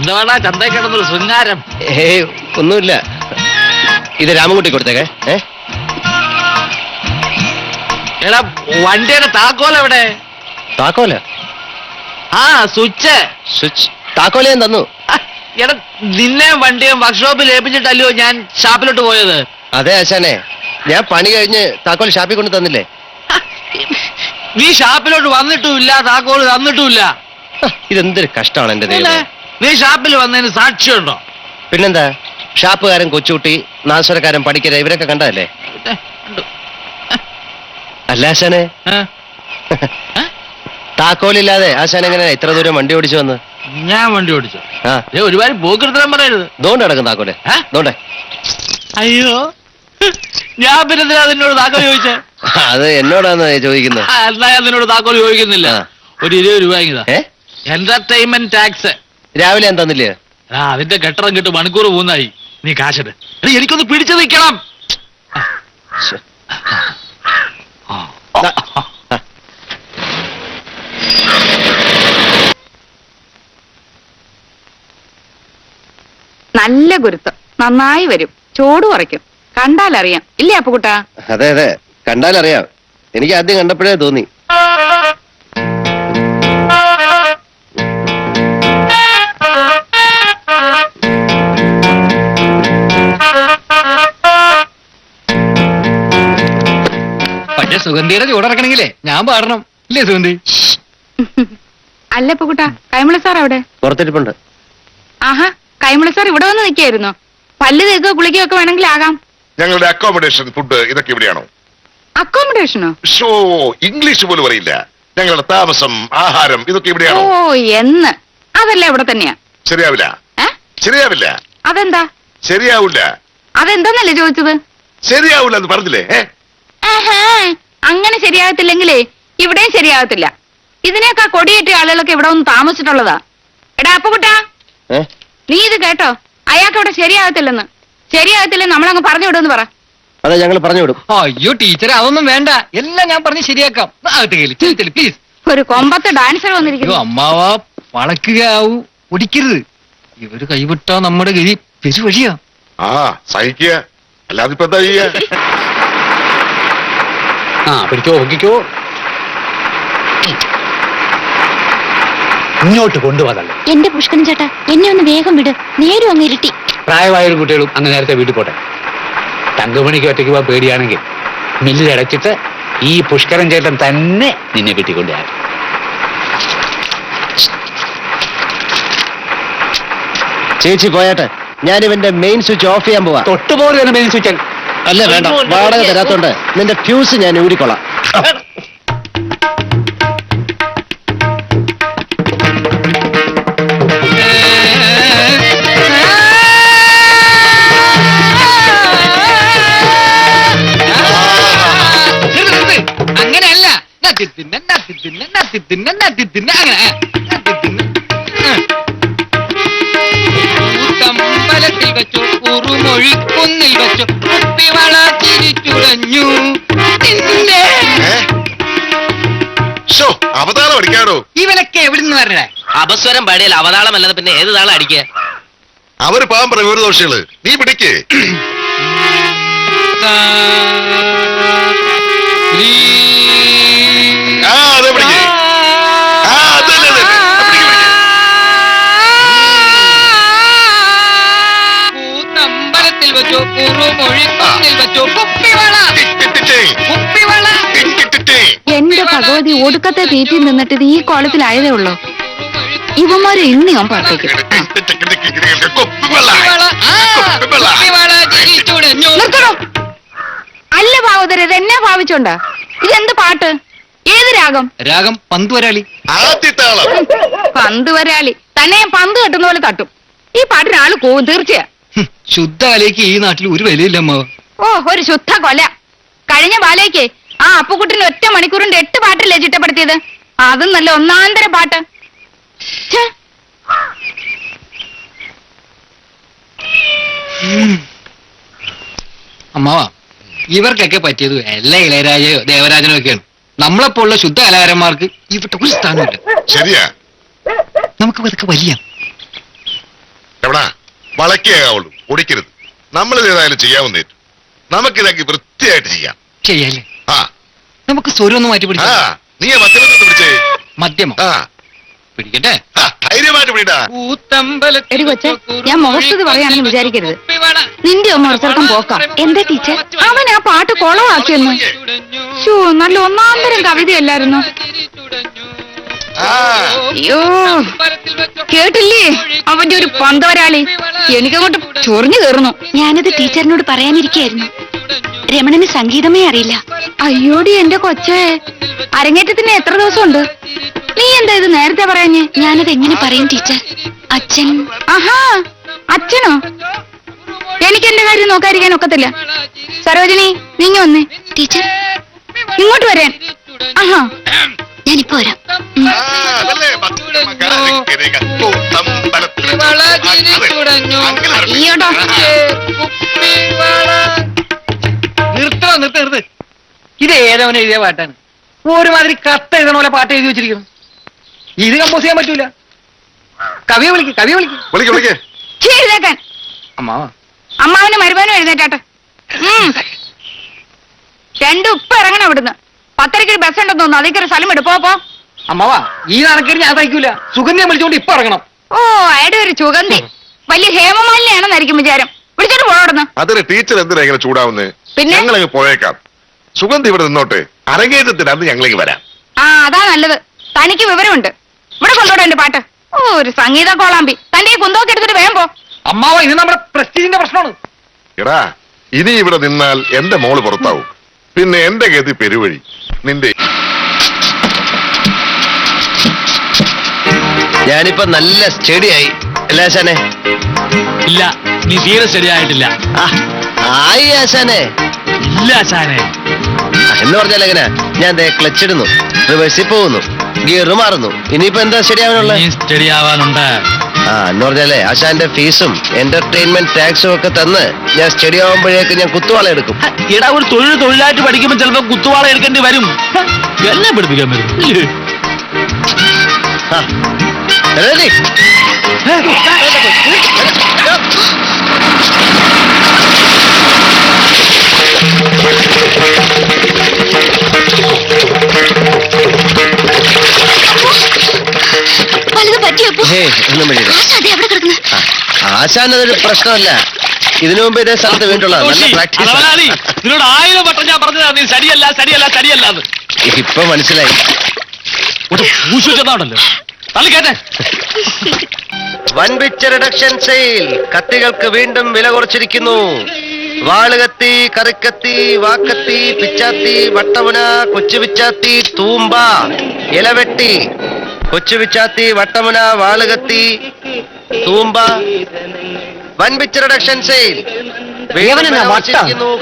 എന്തുവാടാ ചന്തയിൽ കിടന്നൊരു ശൃംഗാരം? ഒന്നുമില്ല. ഇത് രാമൻകുട്ടി കൊടുത്തേക്കെ. എടാ വണ്ടിയുടെ താക്കോൽ എവിടെ? താക്കോല? ആ സ്വിച്ച്. സ്വിച്ച് താക്കോല ഞാൻ തന്നു. എടാ നിന്നെ വണ്ടിയും വർക്ക്ഷോപ്പിൽ ഏൽപ്പിച്ചിട്ടല്ലോ ഞാൻ ഷാപ്പിലോട്ട് പോയത്. അതെ ആശാനെ, ഞാൻ പണി കഴിഞ്ഞ് താക്കോൽ ഷാപ്പിൽ കൊണ്ട് തന്നില്ലേ? നീ ഷാപ്പിലോട്ട് വന്നിട്ടുമില്ല, താക്കോൽ തന്നിട്ടുമില്ല. ഇതെന്തൊരു കഷ്ടമാണ് എന്റെ ദൈവം. നീ ഷാപ്പിൽ വന്നതിന് സാക്ഷിയുണ്ടോ? പിന്നെന്താ, ഷാപ്പുകാരൻ കൊച്ചുകുട്ടി, നാശരക്കാരൻ പഠിക്കര, ഇവരൊക്കെ കണ്ടതല്ലേ? അല്ല ആശാനെ, താക്കോലില്ലാതെ ആശാൻ എങ്ങനെയാ ഇത്ര ദൂരം വണ്ടി ഓടിച്ചു വന്ന്? ഞാൻ വണ്ടി ഓടിച്ചു. ഒരുപാട് പോക്കിരുത്തം പറയരുത്. ദോണ്ട് കിടക്കും താക്കോല്. ദോണ്ടേ. അയ്യോ, ഞാൻ പിന്നെ അതിനോട് താക്കോൽ ചോദിച്ചേ? അത് എന്നോടാന്ന് ചോദിക്കുന്നത്. എന്നാ അതിനോട് താക്കോൽ ചോദിക്കുന്നില്ല. ഒരു 20 രൂപ എന്റർടൈൻമെന്റ് ടാക്സ്. രാവിലെ ഞാൻ തന്നില്ലേ? അതിന്റെ കെട്ടറം കിട്ടും മണിക്കൂർ പോകുന്നായി. നീ കാശെട്. എനിക്കൊന്ന് പിടിച്ചു നിൽക്കണം. നല്ല ഗുരുത്വം, നന്നായി വരും, ചോട് കുറയ്ക്കും. കണ്ടാലറിയാം ഇല്ലേ അപ്പുകുട്ടാ? അതെ അതെ, കണ്ടാലറിയാം. എനിക്ക് ആദ്യം കണ്ടപ്പോഴേ തോന്നി. പക്ഷെ സുഗന്ധിയുടെ ചൂടിറക്കണെങ്കിലേ ഞാൻ പാടണം, ഇല്ലേ സുഗന്ധി? അല്ല അപ്പുകുട്ടാ, കൈമള സാർ അവിടെ? പുറത്തിരിപ്പുണ്ട്. ആഹാ, കൈമള സാർ ഇവിടെ വന്ന് നിൽക്കായിരുന്നോ? പല്ല് തേക്കോ കുളിക്കോ ഒക്കെ വേണമെങ്കിൽ ആകാം. ഞങ്ങളുടെ അക്കോമഡേഷൻ, ഫുഡ് ഇതൊക്കെ ഇവിടെയാണോ? അക്കോമഡേഷനോ? ഷോ, ഇംഗ്ലീഷ് പോലും അറിയില്ല. ഞങ്ങളുടെ താമസം, ആഹാരം ഇതൊക്കെ ഇവിടെയാണോ? ഓ എന്ന്, അതല്ല ഇവിടെ തന്നെയാ. ശരിയാവില്ല. ശരിയാവില്ല. അതെന്താ? ശരിയാവില്ല. അതെന്താന്നല്ലേ ചോദിച്ചത്? ശരിയാവില്ല എന്ന് പറഞ്ഞില്ലേ? ആഹാ, അങ്ങനെ ശരിയാകത്തില്ലെങ്കിലേ ഇവിടെയും ശരിയാകത്തില്ല. ഇതിനേക്കാ കൊടിയേറ്റ ആളുകളൊക്കെ ഇവിടെ ഒന്ന് താമസിച്ചിട്ടുള്ളതാ. എടാ അപ്പുകുട്ടാ, നീ ഇത് കേട്ടോ? അയാൾക്ക് ഇവിടെ ശരിയാകത്തില്ലെന്ന്. ശരിയാകത്തില്ലെന്ന് നമ്മളങ്ങ് പറഞ്ഞു വിടുമെന്ന് പറ. അതെ, ഞങ്ങൾ പറഞ്ഞു വിടും. അയ്യോ ടീച്ചറെ, അതൊന്നും വേണ്ട, എല്ലാം ഞാൻ പറഞ്ഞ് ശരിയാക്കാം. പ്ലീസ്. ഒരു കൊമ്പത്ത് ഡാൻസർ വന്നിരിക്കുന്നു. അമ്മാവാ വളക്കുകയാവൂ, ഒടിക്കരുത്. ഇവര് കൈവിട്ടാ നമ്മുടെ ഗതി പെരുവഴിയാ. സഹിക്കുക, അല്ലാതെ ഇപ്പൊ എന്താ ചെയ്യാ? പിടിക്കോ, നോക്കിക്കോ. ഇങ്ങോട്ട് കൊണ്ടുപോകല്ലേ. എന്റെ പുഷ്കരൻ ചേട്ടാ, എന്നെ ഒന്ന് വേഗം വിട്. നേരും അങ്ങ് ഇരുട്ടി. പ്രായമായൊരു കുട്ടികളും അങ്ങ് നേരത്തെ വീട്ടിൽ പോട്ടെ. തങ്കമണിക്ക് ഒറ്റയ്ക്ക് പോകാൻ പേടിയാണെങ്കിൽ മില്ലിൽ അടച്ചിട്ട് ഈ പുഷ്കരൻ ചേട്ടൻ തന്നെ നിന്നെ കിട്ടിക്കൊണ്ടുപോകാൻ. ചേച്ചി പോയാട്ടെ, ഞാനിവന്റെ മെയിൻ സ്വിച്ച് ഓഫ് ചെയ്യാൻ പോവാ. തൊട്ടുപോലെ മെയിൻ സ്വിച്ച് അല്ല, വേണ്ട, വാടക തരാത്തോണ്ട് നിന്റെ ഫ്യൂസ് ഞാൻ ഊരിക്കൊള്ളാം. അങ്ങനെയല്ല, തമ്പലത്തിൽ വെച്ചു, കുറുമൊഴിക്കുന്നിൽ വെച്ചു, കുപ്പിവള തിരിച്ചുടഞ്ഞു. അവതാളം അടിക്കാടോ? ഇവനൊക്കെ എവിടുന്ന് വരണേ? അപസ്വരം പാടിയാൽ അവതാളമല്ലാതെ പിന്നെ ഏത് താളം അടിക്കുക? അവര് പാവം പറയും ഒരു ദോഷികള്. നീ പിടിക്കേ. അതെ പിടിക്കേ. കൂത്തമ്പലത്തിൽ വെച്ചു, കുറുമൊഴിക്കുന്നിൽ വെച്ചു, കുപ്പിവള. എന്റെ ഭഗവതി, ഒടുക്കത്തെ തീറ്റി നിന്നിട്ട് ഇത് ഈ കോലത്തിലായതേ ഉള്ളൂ. ഇവന്മാരെ ഇന്ന് ഞാൻ പാർട്ടിക്കും. അല്ല ഭാവതര, ഇതെന്നെ ഭാവിച്ചോണ്ടാ? ഇതെന്ത് പാട്ട്? ഏത് രാഗം? രാഗം പന്തുവരാളി. പന്തുവരാളി തന്നെ ഞാൻ പന്ത് കെട്ടുന്ന പോലെ തട്ടും. ഈ പാട്ടിന് ആള് പോവും തീർച്ചയാ. ശുദ്ധ കലയ്ക്ക് ഈ നാട്ടിൽ ഒരു വിലയില്ല അമ്മാവ്. ഓ, ഒരു ശുദ്ധ കൊല. കഴിഞ്ഞ ബാലയ്ക്ക് ആ അപ്പുകുട്ടിന് 1 മണിക്കൂറിന്റെ 8 പാട്ടല്ലേ ചിട്ടപ്പെടുത്തിയത്? അതും നല്ല ഒന്നാന്തര പാട്ട്. അമ്മാവാ, ഇവർക്കൊക്കെ പറ്റിയത് എല്ലാ ഇളയരാജയോ ദേവരാജനോ ഒക്കെയാണ്. നമ്മളെപ്പോലുള്ള ശുദ്ധ കലാകാരന്മാർക്ക് ഇവിടെ ഒരു സ്ഥാനമില്ല. ശരിയാ. നമുക്ക് ഇതൊക്കെ വലിയ വളക്കേയാവുള്ളൂ, ഒടിക്കരുത്. നമ്മളിത് ഏതായാലും ചെയ്യാവുന്നേറ്റു. നമുക്കിതൊക്കെ വൃത്തിയായിട്ട് ചെയ്യാം. ശരിയല്ലേ? ആ നമുക്ക് സ്വരം ഒന്ന് മാറ്റി ആ പിടിക്കാം. നീ മധ്യമത്തിൽ പിടിച്ചേ. മദ്യമോ? ആ പിടിക്കട്ടെ. ധൈര്യമായിട്ട് പിടിടാ. എടി കൊച്ചേ, ഞാൻ മുഖസ്തുതി പറയാണെന്ന് വിചാരിക്കരുത്. നിന്റെ അമ്മ ചെറുക്കം പോക്കാം. എന്താ ടീച്ചർ? അവൻ ആ പാട്ട് കൊളവാക്കിയെന്ന്. ഷോ, നല്ല ഒന്നാന്തരം കവിതയല്ലായിരുന്നു. ആ അയ്യോ, കേട്ടില്ലേ അവന്റെ ഒരു പന്തവരാളി? എനിക്കങ്ങോട്ട് ചൊറിഞ്ഞു കയറുന്നു. ഞാനത് ടീച്ചറിനോട് പറയാനിരിക്കായിരുന്നു. രമണന് സംഗീതമേ അറിയില്ല. അയ്യോടി എന്റെ കൊച്ചേ, അരങ്ങേറ്റത്തിന് എത്ര ദിവസമുണ്ട്? നീ എന്താ ഇത് നേരത്തെ പറയാഞ്ഞേ? ഞാനത് എങ്ങനെ പറയും ടീച്ചർ? അച്ഛൻ. ആഹാ, അച്ഛനോ? എനിക്ക് എന്റെ കാര്യം നോക്കാതിരിക്കാൻ ഒക്കത്തില്ല. സരോജിനി, നീങ്ങ വന്നേ. ടീച്ചർ, ഇങ്ങോട്ട് വരാൻ. ആഹാ, ഞാനിപ്പോ വരാം. അതല്ലേ അയ്യോട്ടോ. നിർത്ത്. ഇത് ഏതവനെ എഴുതിയ പാട്ടാണ്. ഒരുമാതിരി കത്ത് എഴുതണ പോലെ പാട്ട് എഴുതി വെച്ചിരിക്കുന്നു. ഇത് കമ്പോസ് ചെയ്യാൻ പറ്റൂല. കവിയെ വിളിക്ക്. വിളിക്കേ. എഴുതേക്കാൻ അമ്മാവാ. അമ്മാവനും മരുമാനും എഴുന്നേറ്റാട്ടെ. രണ്ടും ഉപ്പ് ഇറങ്ങണം ഇവിടുന്ന്. 10:30 ബസ് ഉണ്ടെന്ന് തോന്നുന്നു. അതിക്കൊരു സ്ഥലം എടുപ്പോ. അമ്മാവാ, ഈ നാണക്കേട് ഞാൻ സഹിക്കൂല. സുഗന്ധിയെ വിളിച്ചോണ്ട് ഇപ്പൊ ഇറങ്ങണം. ഓ, അയാളുടെ ഒരു ചുഗന്ധി വലിയ ഹേമമാലിനെയാണെന്നായിരിക്കും വിചാരം. വിളിച്ചോട്ട് പോടന്ന്. അതിന് ടീച്ചർ എന്തിനാ ഇങ്ങനെ ചൂടാവുന്നേ? പിന്നെ? ഞങ്ങളങ്ങ് പോയേക്കാം. സുഗന്ധി ഇവിടെ നിന്നോട്ടെ. അരങ്ങേറ്റത്തിന് അന്ന് ഞങ്ങളിങ്ങ് വരാം. ആ, അതാ നല്ലത്. തനിക്ക് വിവരമുണ്ട്. ഇവിടെ കൊണ്ടോട്ടെ എന്റെ പാട്ട്. ഓ, ഒരു സംഗീത കോളാമ്പി. തന്റെ ഈ കുന്തോക്കെ എടുത്തിട്ട് വേഗം പോ. അമ്മാവാ, ഇത് നമ്മുടെ പ്രസ്റ്റീജിന്റെ പ്രശ്നമാണ്. എടാ, ഇനി ഇവിടെ നിന്നാൽ എന്റെ മോള് പുറത്താവും. പിന്നെ എന്റെ ഗതി പെരുവഴി. നിന്റെ ഞാനിപ്പോ നല്ല സ്റ്റഡിയായി അല്ലേ ആശാനെ? ഇല്ല, നീ തീരെ ശരിയായിട്ടില്ല. ആയി ആശാനെ. ഇല്ല ആശാനെ. എന്ന് പറഞ്ഞാൽ എങ്ങനെ? ഞാൻ ക്ലച്ച് ഇടുന്നു, റിവേഴ്സിൽ പോകുന്നു, ഗിയർ മാറുന്നു. ഇനിയിപ്പോ എന്താ ശരിയാവാനുള്ള? നീ സ്റ്റഡി ആവാനുണ്ട്. എന്ന് പറഞ്ഞാലേ ആശാന്റെ ഫീസും എന്റർടൈൻമെന്റ് ടാക്സും ഒക്കെ തന്ന് ഞാൻ സ്റ്റഡി ആവുമ്പോഴേക്ക് ഞാൻ കുത്തുവാള എടുക്കും. എടാ, ഒരു തൊഴിലായിട്ട് പഠിക്കുമ്പോൾ ചിലപ്പോ കുത്തുവാള എടുക്കേണ്ടി വരും. എല്ലാം പഠിപ്പിക്കാൻ വരും. Ready? വലുത് പറ്റിയപ്പോ ഒന്നും വേണ്ടിയില്ല. എവിടെ കിടക്കുന്നു? ആശാൻ അതൊരു പ്രശ്നമല്ല. ഇതിനു മുമ്പ് ഇതേ സ്ഥലത്ത് വീണ്ടുള്ള നല്ല പ്രാക്ടീസ്. നിന്നോട് 1000 വട്ടം ഞാൻ പറഞ്ഞതാ നീ ശരിയല്ല. ഇപ്പൊ മനസ്സിലായി. ൂശുണ്ടല്ലോ തള്ളിക്കേട്ടെ. വൻപിച്ച റിഡക്ഷൻ സെയിൽ. കത്തികൾക്ക് വീണ്ടും വില കുറച്ചിരിക്കുന്നു. വാളുകത്തി, കറിക്കത്തി, വാക്കത്തി, പിച്ചാത്തി, വട്ടമുന, കൊച്ചുപിച്ചാത്തി, തൂമ്പ, ഇലവെട്ടി. കൊച്ചുപിച്ചാത്തി, വട്ടമുന, വാളുകത്തി, തൂമ്പ. വൻപിച്ച റിഡക്ഷൻ സെയിൽ.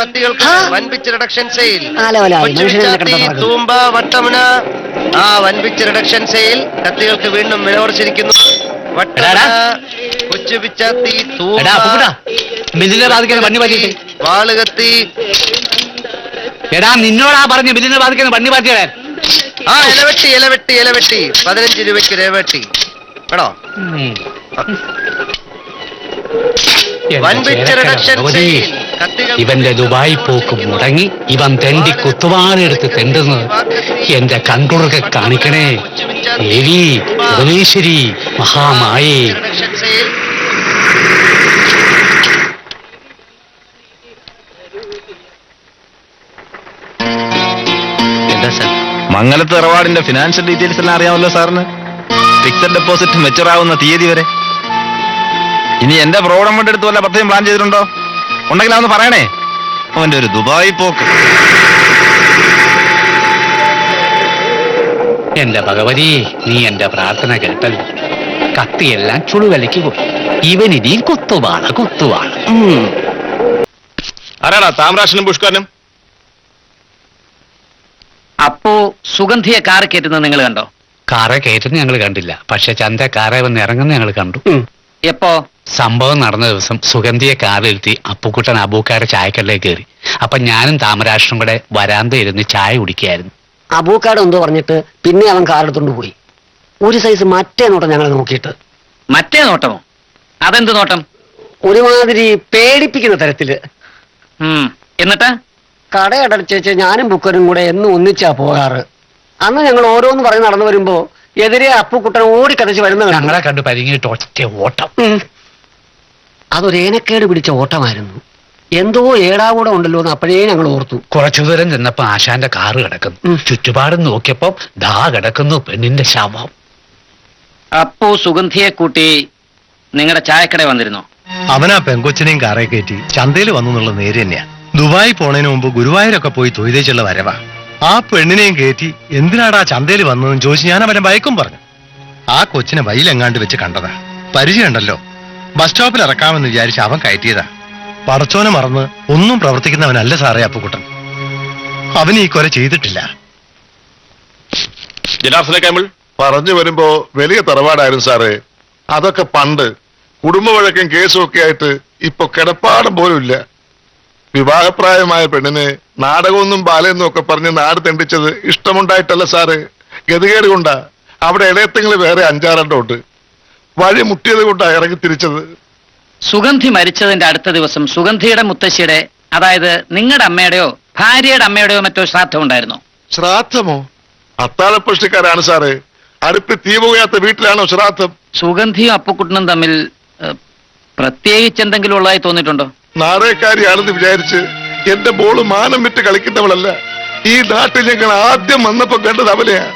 കത്തികൾക്ക് വൻപിച്ച റിഡക്ഷൻ സെയിൽ. കൊച്ചുപിച്ചാത്തി, തൂമ്പ, വട്ടമുന. വൻപിച്ച റിഡക്ഷൻ സെയിൽ. കത്തികൾക്ക് വീണ്ടും വില കുറച്ചിരിക്കുന്നു. വട്ടമുന, കൊച്ചുപിച്ചാത്തി, തൂമ്പ, ബില്ലിനെ ബാധിക്കുന്ന പണി പാറ്റിട്ട്. വാളുകത്തി. എടാ, നിന്നോടാ പറഞ്ഞു ബില്ലിനെ ബാധിക്കുന്ന പണി പാറ്റിയാൻ. ഇലവെട്ടി 15 രൂപയ്ക്ക് ഇലവെട്ടി വേണോ? വൻപിച്ച റിഡക്ഷൻ സെയിൽ. ഇവന്റെ ദുബായ് പോക്ക് മുടങ്ങി ഇവൻ തെണ്ടി കുത്തുവാളെടുത്ത് തെണ്ടുന്നത് എന്റെ കൺകുളൊക്കെ കാണിക്കണേ. ദേവി, ഭുവനേശ്വരി, മഹാമായേ. എന്താ സാർ? മംഗലത്ത് ഇറവാടിന്റെ ഫിനാൻഷ്യൽ ഡീറ്റെയിൽസ് എല്ലാം അറിയാമല്ലോ സാറിന്. ഫിക്സഡ് ഡെപ്പോസിറ്റ് മെച്ചൂർ ആവുന്ന തീയതി വരെ. ഇനി എന്റെ പ്രോഗ്രാം കൊണ്ട് എടുത്ത് വല്ല പദ്ധതിയും പ്ലാൻ ചെയ്തിട്ടുണ്ടോ? ഉണ്ടെങ്കിൽ അതൊന്ന് പറയണേ. അവന്റെ ഒരു ദുബായ് പോക്ക്. എന്റെ ഭഗവതി, നീ എന്റെ പ്രാർത്ഥന കേട്ടല്ലോ. കത്തിയെല്ലാം ചുളുവലിക്ക് പോയി. ഇവനിനിയും കുത്തുവാള. ആരാടാ താമരാശനും പുഷ്കരനും? അപ്പോ സുഗന്ധിയെ കാർ കയറ്റുന്നത് നിങ്ങൾ കണ്ടോ? കാറെ കയറ്റുന്ന ഞങ്ങൾ കണ്ടില്ല. പക്ഷെ ചന്ത കാറെ വന്ന് ഇറങ്ങുന്ന ഞങ്ങൾ കണ്ടു. എപ്പോ? സംഭവം നടന്ന ദിവസം സുഗന്ധിയെ കാറിലെത്തി അപ്പുക്കുട്ടൻ അബൂക്കാരെ ചായക്കടയിലേക്ക് കയറി. അപ്പൊ ഞാനും താമരാഷ്ട്രം കൂടെ വരാന്ത ഇരുന്ന് ചായ കുടിക്കുകയായിരുന്നു. അബൂക്കാട് എന്തോ പറഞ്ഞിട്ട് പിന്നെ അവൻ കാറെടുത്തോണ്ട് പോയി. ഒരു സൈസ് മറ്റേ നോട്ടം ഞങ്ങൾ നോക്കിയിട്ട്. മറ്റേ നോട്ടമോ? അതെന്ത് നോട്ടം? ഒരുമാതിരി പേടിപ്പിക്കുന്ന തരത്തില്. എന്നിട്ട് കടയടച്ചേച്ച് ഞാനും ബുക്കനും കൂടെ എന്നും ഒന്നിച്ചാ പോകാറ്. അന്ന് ഞങ്ങൾ ഓരോന്ന് പറഞ്ഞ് നടന്നു വരുമ്പോ എതിരെ അപ്പുക്കുട്ടൻ ഓടിക്കതച്ച് വരുന്ന ഞങ്ങളെ കണ്ട് പരിങ്ങിയിട്ട് ഒറ്റ ഓട്ടം. അതൊരു ഏനക്കേട് പിടിച്ച ഓട്ടമായിരുന്നു. എന്തോ ഏടാകൂടെ ഉണ്ടല്ലോ എന്ന് അപ്പോഴേ ഞങ്ങൾ ഓർത്തു. കുറച്ചു ദൂരം ചെന്നപ്പോ ആശാന്റെ കാറ് കിടക്കുന്നു. ചുറ്റുപാടും നോക്കിയപ്പോ ദാ കിടക്കുന്നു പെണ്ണിന്റെ ശവം. അപ്പു സുഗന്ധിയെ കൂട്ടി നിങ്ങളുടെ ചായക്കട വന്നിരുന്നോ? അവനാ പെങ്കൊച്ചിനെയും കാറേ കയറ്റി ചന്തയിൽ വന്നു എന്നുള്ള നേര് തന്നെയാ. ദുബായി പോണതിന് മുമ്പ് ഗുരുവായൂരൊക്കെ പോയി തൊയ്തേച്ചുള്ള വരവാ. ആ പെണ്ണിനെയും കയറ്റി എന്തിനാടാ ചന്തയിൽ വന്നതെന്ന് ചോദിച്ച് ഞാൻ അവനെ ഭയക്കും പറഞ്ഞു. ആ കൊച്ചിനെ വയലെങ്ങാണ്ട് വെച്ച് കണ്ടതാ. പരിചയമുണ്ടല്ലോ. ബസ് സ്റ്റോപ്പിൽ ഇറക്കാമെന്ന് വിചാരിച്ച് അവൻ കയറ്റിയതാ. പടച്ചോനെ മറന്ന് ഒന്നും പ്രവർത്തിക്കുന്നവനല്ല സാറേ അപ്പുക്കുട്ടൻ. അവന് ഈ കൊല ചെയ്തിട്ടില്ല. പറഞ്ഞു വരുമ്പോ വലിയ തറവാടായിരുന്നു സാറേ. അതൊക്കെ പണ്ട്. കുടുംബ വഴക്കും കേസും ഒക്കെ ആയിട്ട് ഇപ്പൊ കിടപ്പാടം പോലും ഇല്ല. വിവാഹപ്രായമായ പെണ്ണിന് നാടകമൊന്നും ബാലയെന്നും ഒക്കെ പറഞ്ഞ് നാട് തെണ്ടിച്ചത് ഇഷ്ടമുണ്ടായിട്ടല്ല സാറ്, ഗതികേട് കൊണ്ടാ. അവിടെ ഇടയത്തെങ്കിൽ വേറെ 5-6 ഉണ്ട്. വഴി മുട്ടിയത് കൊണ്ടാ ഇറങ്ങി തിരിച്ചത്. സുഗന്ധി മരിച്ചതിന്റെ അടുത്ത ദിവസം സുഗന്ധിയുടെ മുത്തശ്ശിയുടെ, അതായത് നിങ്ങളുടെ അമ്മയുടെയോ ഭാര്യയുടെ അമ്മയുടെയോ മറ്റോ ശ്രാദ്ധം ഉണ്ടായിരുന്നോ? ശ്രാദ്ധമോ? അത്താഴപ്പുഷ്ടിക്കാരാണ് സാറ്. അടുപ്പ് തീ പോകാത്ത വീട്ടിലാണോ ശ്രാദ്ധം? സുഗന്ധിയും അപ്പുക്കുട്ടനും തമ്മിൽ പ്രത്യേകിച്ച് എന്തെങ്കിലും ഉള്ളതായി തോന്നിയിട്ടുണ്ടോ? നാടകക്കാരിയാണെന്ന് വിചാരിച്ച് എന്റെ ബോള് മാനം വിട്ട് കളിക്കുന്നവളല്ല. ഈ നാട്ടിൽ ഞങ്ങൾ ആദ്യം വന്നപ്പോ കണ്ടത് അവനെയാ.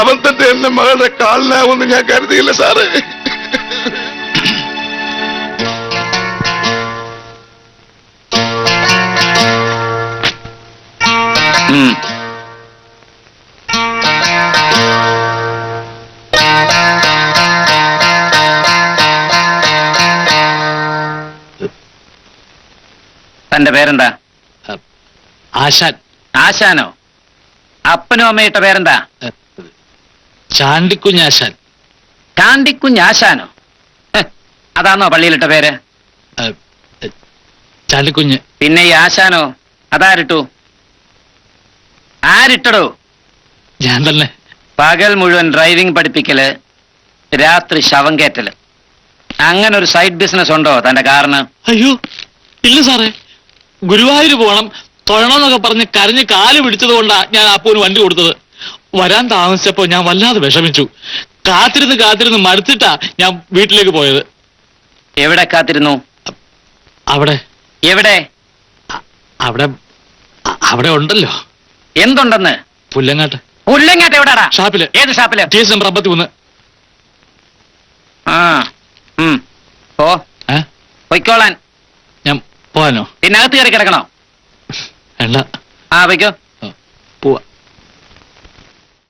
അവൻ തന്നെ എന്റെ മകളുടെ കാലിനാവുമെന്ന് ഞാൻ കരുതിയില്ല സാറ്. തന്റെ പേരെന്താ? ആശാൻ. ആശാനോ? അപ്പനും അമ്മയിട്ട പേരെന്താ? ചാണ്ടിക്കുഞ്ഞാശാൻ. ചാണ്ടിക്കുഞ്ഞാശാനോ? അതാണോ പള്ളിയിലിട്ട പേര്? ചാണ്ടിക്കുഞ്ഞ്. പിന്നെ ഈ ആശാനോ? അതാരിട്ടു? ആരിട്ടടോ? ഞാൻ തന്നെ. പകൽ മുഴുവൻ ഡ്രൈവിംഗ് പഠിപ്പിക്കല്, രാത്രി ശവം കയറ്റല്. അങ്ങനെ ഒരു സൈഡ് ബിസിനസ് ഉണ്ടോ തന്റെ കാറിന്? അയ്യോ ഇല്ല സാറേ. ഗുരുവായൂർ പോകണം തൊഴണമെന്നൊക്കെ പറഞ്ഞ് കരഞ്ഞ് കാല് പിടിച്ചത് കൊണ്ടാ ഞാൻ അപ്പൂന് വണ്ടി കൊടുത്തത്. വരാൻ താമസിച്ചപ്പോ ഞാൻ വല്ലാതെ വിഷമിച്ചു. കാത്തിരുന്ന് മടുത്തിട്ടാ ഞാൻ വീട്ടിലേക്ക് പോയത്. എവിടെ കാത്തിരുന്നു? അവിടെ. എവിടെ? അവിടെ അവിടെ ഉണ്ടല്ലോ. എന്തുണ്ടെന്ന്? പുല്ലങ്ങാട്ട്. പുല്ലങ്ങാട്ട് എവിടാടാ? ഷാപ്പില്. ഏത് ഷാപ്പില്? TS number 53. ഓ പൊയ്ക്കോളാൻ. ഞാൻ പോവാനോ? പിന്നെ അകത്ത് കയറി കിടക്കണോ? വേണ്ട. പൊയ്ക്കോ.